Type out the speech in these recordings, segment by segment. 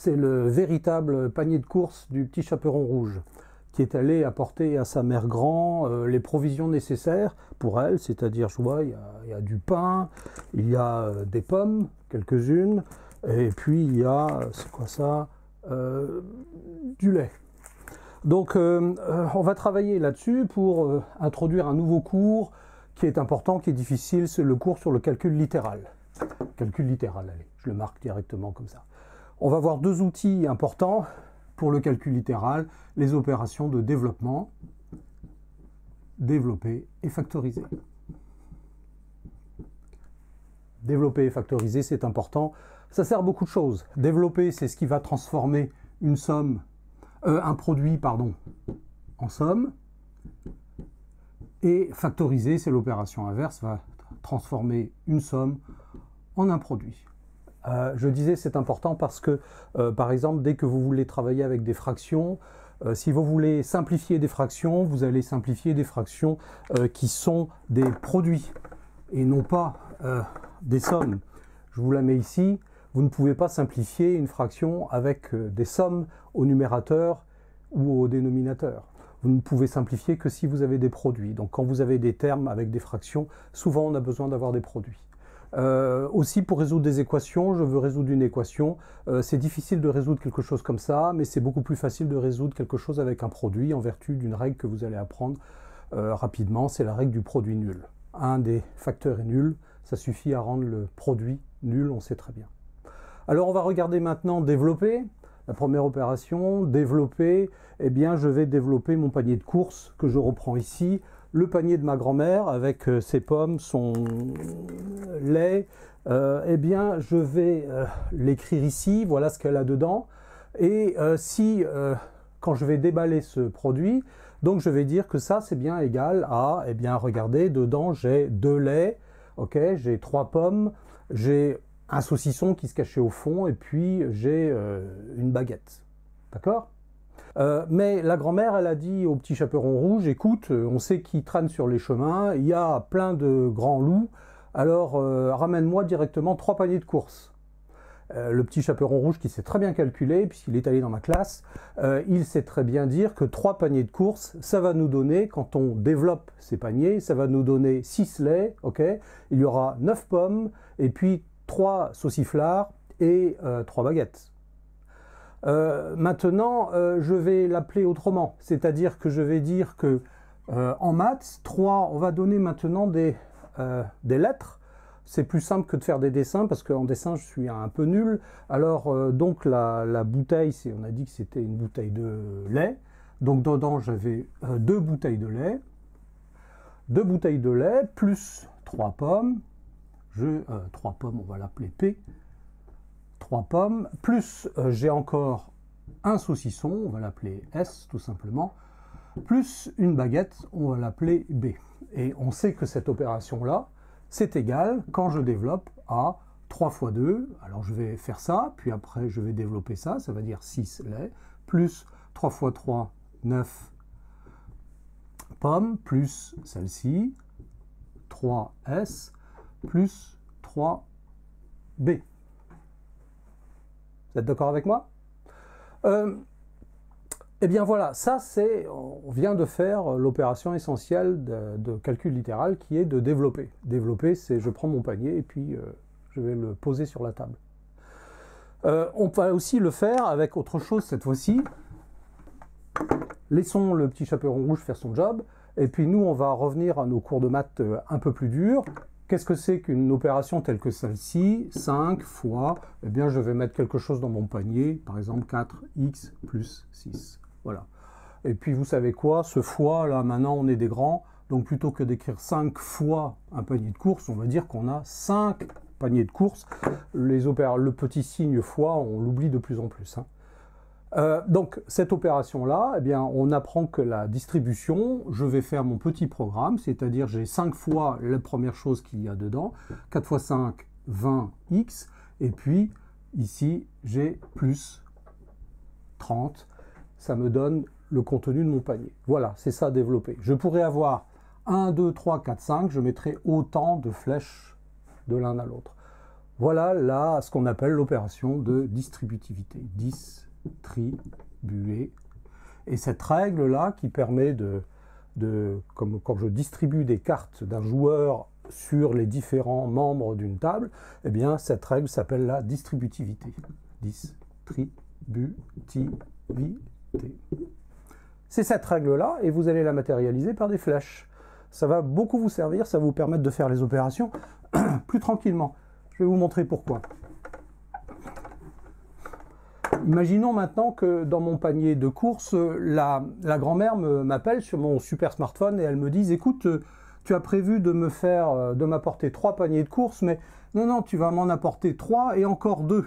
c'est le véritable panier de course du petit chaperon rouge, qui est allé apporter à sa mère grand les provisions nécessaires pour elle, c'est-à-dire, je vois, il y a du pain, il y a des pommes, quelques-unes, et puis il y a, c'est quoi ça, du lait. Donc on va travailler là-dessus pour introduire un nouveau cours qui est important, qui est difficile, c'est le cours sur le calcul littéral. Calcul littéral, allez, je le marque directement comme ça. On va voir deux outils importants pour le calcul littéral, les opérations de développement, développer et factoriser. Développer et factoriser, c'est important. Ça sert à beaucoup de choses. Développer, c'est ce qui va transformer une somme, un produit, pardon, en somme. Et factoriser, c'est l'opération inverse, va transformer une somme en un produit. Je disais c'est important parce que, par exemple, dès que vous voulez travailler avec des fractions, si vous voulez simplifier des fractions, vous allez simplifier des fractions qui sont des produits et non pas des sommes. Je vous la mets ici. Vous ne pouvez pas simplifier une fraction avec des sommes au numérateur ou au dénominateur. Vous ne pouvez simplifier que si vous avez des produits. Donc quand vous avez des termes avec des fractions, souvent on a besoin d'avoir des produits. Aussi pour résoudre des équations, je veux résoudre une équation, c'est difficile de résoudre quelque chose comme ça, mais c'est beaucoup plus facile de résoudre quelque chose avec un produit en vertu d'une règle que vous allez apprendre rapidement, c'est la règle du produit nul. Un des facteurs est nul, ça suffit à rendre le produit nul, on sait très bien. Alors on va regarder maintenant développer. La première opération, développer, eh bien je vais développer mon panier de courses que je reprends ici, le panier de ma grand-mère avec ses pommes, son lait, eh bien je vais l'écrire ici, voilà ce qu'elle a dedans, et quand je vais déballer ce produit, donc je vais dire que ça c'est bien égal à, eh bien regardez, dedans j'ai 2 laits, ok, j'ai 3 pommes, j'ai un saucisson qui se cachait au fond, et puis j'ai une baguette. D'accord ? Mais la grand-mère, elle a dit au petit chaperon rouge, écoute, on sait qu'il traîne sur les chemins, il y a plein de grands loups, alors ramène-moi directement 3 paniers de courses. Le petit chaperon rouge qui sait très bien calculer, puisqu'il est allé dans ma classe, il sait très bien dire que 3 paniers de courses, ça va nous donner, quand on développe ces paniers, ça va nous donner 6 laits, ok ? Il y aura 9 pommes, et puis 3 sauciflards et 3 baguettes. Maintenant, je vais l'appeler autrement, c'est-à-dire que je vais dire que en maths, 3, on va donner maintenant des lettres. C'est plus simple que de faire des dessins, parce qu'en dessin, je suis un peu nul. Alors, donc, la bouteille, on a dit que c'était une bouteille de lait. Donc, dedans, j'avais 2 bouteilles de lait. 2 bouteilles de lait, plus 3 pommes. 3 pommes, on va l'appeler P. 3 pommes, plus j'ai encore un saucisson, on va l'appeler S tout simplement, plus une baguette, on va l'appeler B. Et on sait que cette opération-là, c'est égal, quand je développe, à 3 fois 2, alors je vais faire ça, puis après je vais développer ça, ça va dire 6 laits, plus 3 fois 3, 9 pommes, plus celle-ci, 3S, plus 3B. Vous êtes d'accord avec moi? Eh bien voilà, ça c'est, on vient de faire l'opération essentielle de calcul littéral qui est de développer. Développer, c'est je prends mon panier et puis je vais le poser sur la table. On va aussi le faire avec autre chose cette fois-ci. Laissons le petit chaperon rouge faire son job, et puis nous on va revenir à nos cours de maths un peu plus durs. Qu'est-ce que c'est qu'une opération telle que celle-ci? 5 fois, eh bien je vais mettre quelque chose dans mon panier, par exemple 4x plus 6. Voilà. Et puis vous savez quoi, ce fois, là maintenant on est des grands, donc plutôt que d'écrire 5 fois un panier de courses, on va dire qu'on a 5 paniers de courses. Le petit signe fois, on l'oublie de plus en plus. Hein. Donc cette opération-là, eh bien, on apprend que la distribution, je vais faire mon petit programme, c'est-à-dire j'ai 5 fois la première chose qu'il y a dedans, 4 fois 5, 20x, et puis ici j'ai plus 30, ça me donne le contenu de mon panier. Voilà, c'est ça développer. Je pourrais avoir 1, 2, 3, 4, 5, je mettrai autant de flèches de l'un à l'autre. Voilà là ce qu'on appelle l'opération de distributivité. Distribuer. Et cette règle-là qui permet comme quand je distribue des cartes d'un joueur sur les différents membres d'une table, eh bien cette règle s'appelle la distributivité. Distributivité. C'est cette règle-là et vous allez la matérialiser par des flèches. Ça va beaucoup vous servir, ça va vous permettre de faire les opérations plus tranquillement. Je vais vous montrer pourquoi. Imaginons maintenant que dans mon panier de courses, la grand-mère m'appelle sur mon super smartphone et elle me dit « Écoute, tu as prévu de m'apporter 3 paniers de courses, mais non, tu vas m'en apporter 3 et encore 2.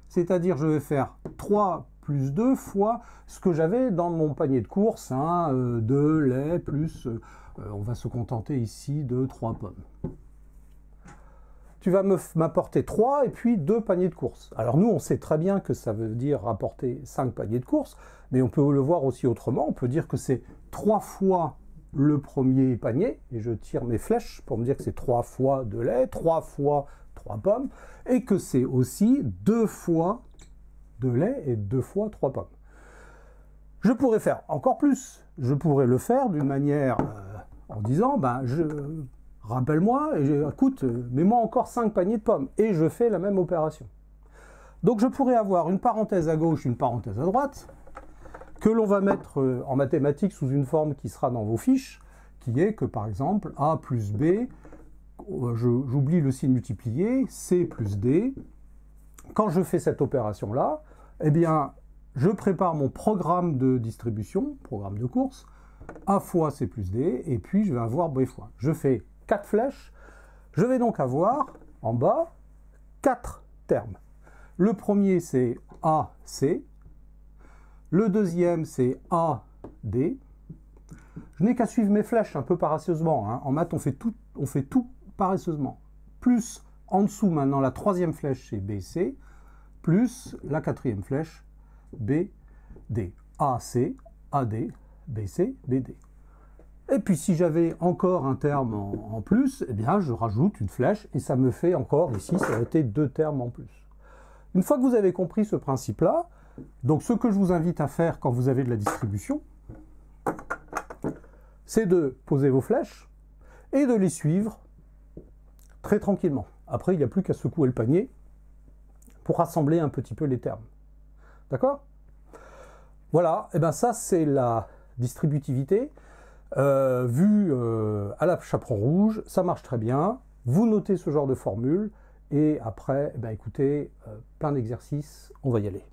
C'est-à-dire, je vais faire 3 plus 2 fois ce que j'avais dans mon panier de courses, 2 lait plus, on va se contenter ici de 3 pommes. Tu vas m'apporter 3 et puis 2 paniers de courses. Alors nous, on sait très bien que ça veut dire apporter 5 paniers de courses, mais on peut le voir aussi autrement. On peut dire que c'est 3 fois le premier panier, et je tire mes flèches pour me dire que c'est 3 fois de lait, 3 fois 3 pommes, et que c'est aussi 2 fois de lait et 2 fois 3 pommes. Je pourrais faire encore plus. Je pourrais le faire d'une manière en disant, rappelle-moi, écoute, mets-moi encore 5 paniers de pommes, et je fais la même opération. Donc je pourrais avoir une parenthèse à gauche, une parenthèse à droite, que l'on va mettre en mathématiques sous une forme qui sera dans vos fiches, qui est que par exemple, A plus B, j'oublie le signe multiplié, C plus D. Quand je fais cette opération-là, eh bien, je prépare mon programme de distribution, programme de course, A fois C plus D, et puis je vais avoir B fois. Je fais 4 flèches, je vais donc avoir en bas 4 termes. Le premier c'est AC, le deuxième c'est AD. Je n'ai qu'à suivre mes flèches un peu paresseusement. En maths on fait tout paresseusement. Plus en dessous maintenant la troisième flèche c'est BC, plus la quatrième flèche BD. AC, AD, BC, BD. Et puis si j'avais encore un terme en plus, eh bien je rajoute une flèche et ça me fait encore, ici, ça aurait été 2 termes en plus. Une fois que vous avez compris ce principe-là, donc ce que je vous invite à faire quand vous avez de la distribution, c'est de poser vos flèches et de les suivre très tranquillement. Après, il n'y a plus qu'à secouer le panier pour rassembler un petit peu les termes. D'accord? Voilà, et bien ça c'est la distributivité. Vu à la chaperon rouge, ça marche très bien. Vous notez ce genre de formule et après, écoutez, plein d'exercices, on va y aller.